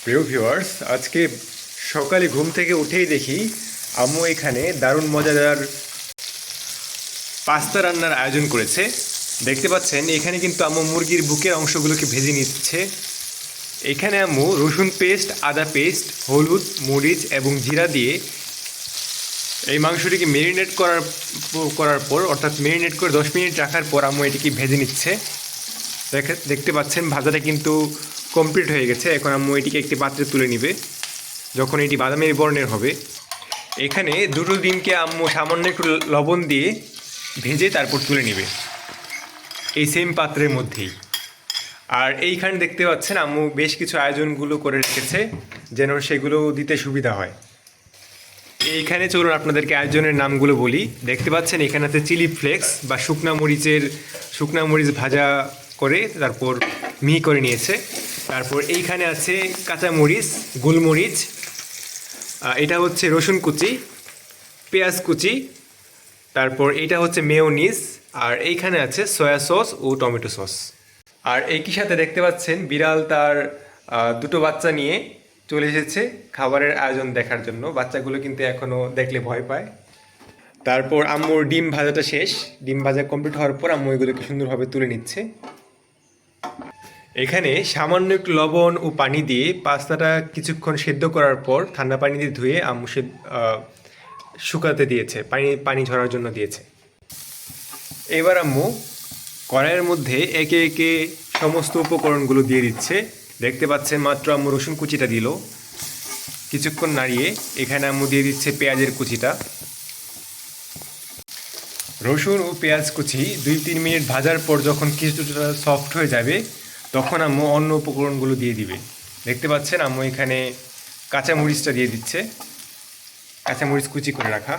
প্রিয় ভিউয়ার্স, আজকে সকালে ঘুম থেকে উঠেই দেখি আম্মু এখানে দারুণ মজাদার পাস্তা রান্নার আয়োজন করেছে। দেখতে পাচ্ছেন এখানে কিন্তু আম্মু মুরগির বুকের অংশগুলোকে ভেজে নিচ্ছে। এখানে আম্মু রসুন পেস্ট, আদা পেস্ট, হলুদ, মরিচ এবং জিরা দিয়ে এই মাংসটিকে ম্যারিনেট করার পর অর্থাৎ ম্যারিনেট করে 10 মিনিট রাখার পর আম্মু এটিকে ভেজে নিচ্ছে। দেখতে পাচ্ছেন ভাজাটা কিন্তু কমপ্লিট হয়ে গেছে। এখন আম্মু এটিকে একটি পাত্রে তুলে নিবে যখন এটি বাদামি বর্ণের হবে। এখানে দুটো ডিমকে আম্মু সামান্য একটু লবণ দিয়ে ভেজে তারপর তুলে নেবে এই সেম পাত্রের মধ্যেই। আর এইখানে দেখতে পাচ্ছেন আম্মু বেশ কিছু আয়োজনগুলো করে রেখেছে যেন সেগুলো দিতে সুবিধা হয়। এইখানে চলুন আপনাদেরকে আয়োজনের নামগুলো বলি। দেখতে পাচ্ছেন এখানে আছে চিলি ফ্লেক্স বা শুকনা মরিচ ভাজা করে তারপর মিহি করে নিয়েছে। তারপর এইখানে আছে কাঁচামরিচ, গোলমরিচ, এটা হচ্ছে রসুন কুচি, পেঁয়াজ কুচি, তারপর এটা হচ্ছে মেয়োনিজ, আর এইখানে আছে সয়া সস ও টমেটো সস। আর একই সাথে দেখতে পাচ্ছেন বিড়াল তার দুটো বাচ্চা নিয়ে চলে এসেছে খাবারের আয়োজন দেখার জন্য। বাচ্চাগুলো কিন্তু এখনও দেখলে ভয় পায়। তারপর আম্মুর ডিম ভাজাটা শেষ। ডিম ভাজা কমপ্লিট হওয়ার পর আম্মু এগুলোকে সুন্দরভাবে তুলে নিচ্ছে। এখানে সামান্য একটু লবণ ও পানি দিয়ে পাস্তাটা কিছুক্ষণ সেদ্ধ করার পর ঠান্ডা পানি দিয়ে ধুয়ে আম্মু শুকাতে দিয়েছে, পানি ঝরার জন্য দিয়েছে। এবার আম্মু কড়াইয়ের মধ্যে একে একে সমস্ত উপকরণগুলো দিয়ে দিচ্ছে। দেখতে পাচ্ছেন মাত্র আম্মু রসুন কুচিটা দিল। কিছুক্ষণ নাড়িয়ে এখানে আম্মু দিয়ে দিচ্ছে পেঁয়াজের কুচিটা। রসুন ও পেঁয়াজ কুচি 2-3 মিনিট ভাজার পর যখন কিছুটা সফট হয়ে যাবে তখন আম্মু অন্য উপকরণগুলো দিয়ে দিবে। দেখতে পাচ্ছেন আম্মু এখানে কাঁচামরিচটা দিয়ে দিচ্ছে, কাঁচামরিচ কুচি করে রাখা।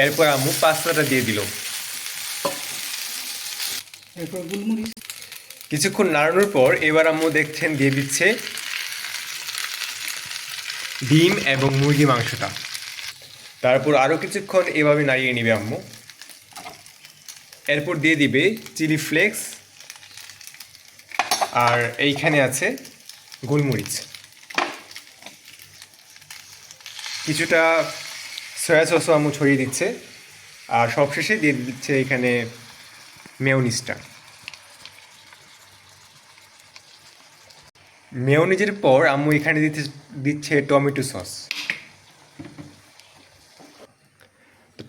এরপর আম্মু পাস্তাটা দিয়ে দিল। কিছুক্ষণ নাড়ানোর পর এবার আম্মু দেখছেন দিয়ে দিচ্ছে ডিম এবং মুরগি মাংসটা। তারপর আরও কিছুক্ষণ এভাবে নাড়িয়ে নিবে আম্মু। এরপর দিয়ে দিবে চিলি ফ্লেক্স, আর এইখানে আছে গোলমরিচ, কিছুটা সয়া সসও আম্মু ছড়িয়ে দিচ্ছে, আর সবশেষে দিয়ে দিচ্ছে এখানে মেয়োনিজটা। মেয়োনিজের পর আম্মু এখানে দিচ্ছে টমেটো সস।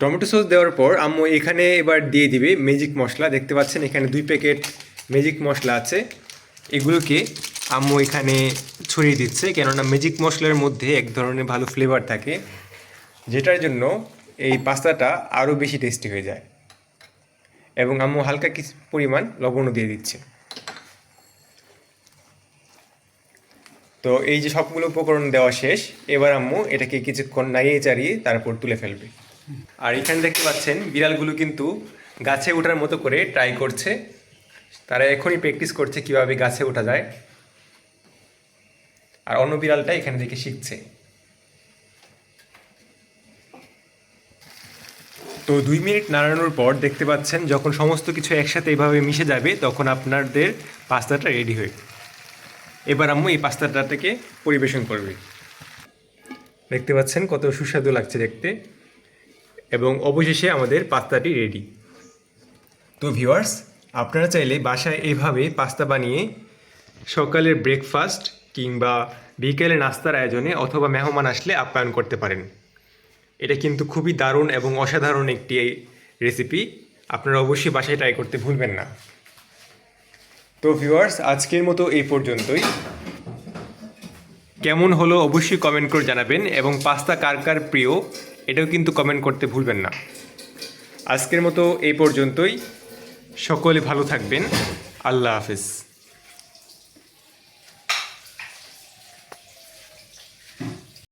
টমেটো সস দেওয়ার পর আম্মু এখানে এবার দিয়ে দিবে ম্যাজিক মশলা। দেখতে পাচ্ছেন এখানে 2 প্যাকেট ম্যাজিক মশলা আছে। এগুলোকে আম্মু এখানে ছড়িয়ে দিচ্ছে, কেননা ম্যাজিক মশলার মধ্যে এক ধরনের ভালো ফ্লেভার থাকে, যেটার জন্য এই পাস্তাটা আরও বেশি টেস্টি হয়ে যায়। এবং আম্মু হালকা কিছু পরিমাণ লবণও দিয়ে দিচ্ছে। তো এই যে সবগুলো উপকরণ দেওয়া শেষ, এবার আম্মু এটাকে কিছুক্ষণ নাড়িয়ে চাড়িয়ে তারপর তুলে ফেলবে। আর এখানে দেখতে পাচ্ছেন বিড়ালগুলো কিন্তু গাছে ওঠার মতো করে ট্রাই করছে। তারা এখনই প্র্যাকটিস করছে কিভাবে গাছে ওঠা যায়। আর অন্য বিড়ালটা এখানে থেকে শিখছে। তো 2 মিনিট নাড়ানোর পর দেখতে পাচ্ছেন যখন সমস্ত কিছু একসাথে এভাবে মিশে যাবে তখন আপনাদের পাস্তাটা রেডি হয়ে। এবার আম্মু এই পাস্তাটাকে পরিবেশন করবে। দেখতে পাচ্ছেন কত সুস্বাদু লাগছে দেখতে। এবং অবশেষে আমাদের পাস্তাটি রেডি। তো ভিউয়ার্স, আপনারা চাইলে বাসায় এভাবে পাস্তা বানিয়ে সকালের ব্রেকফাস্ট কিংবা বিকেলে নাস্তার আয়োজনে অথবা মেহমান আসলে আপ্যায়ন করতে পারেন। এটা কিন্তু খুবই দারুণ এবং অসাধারণ একটি রেসিপি। আপনারা অবশ্যই বাসায় ট্রাই করতে ভুলবেন না। তো ভিউয়ার্স, আজকের মতো এই পর্যন্তই। কেমন হলো অবশ্যই কমেন্ট করে জানাবেন, এবং পাস্তা কার কার প্রিয় এটাও কিন্তু কমেন্ট করতে ভুলবেন না। আজকের মতো এই পর্যন্তই। সকলে ভালো থাকবেন। আল্লাহ হাফেজ।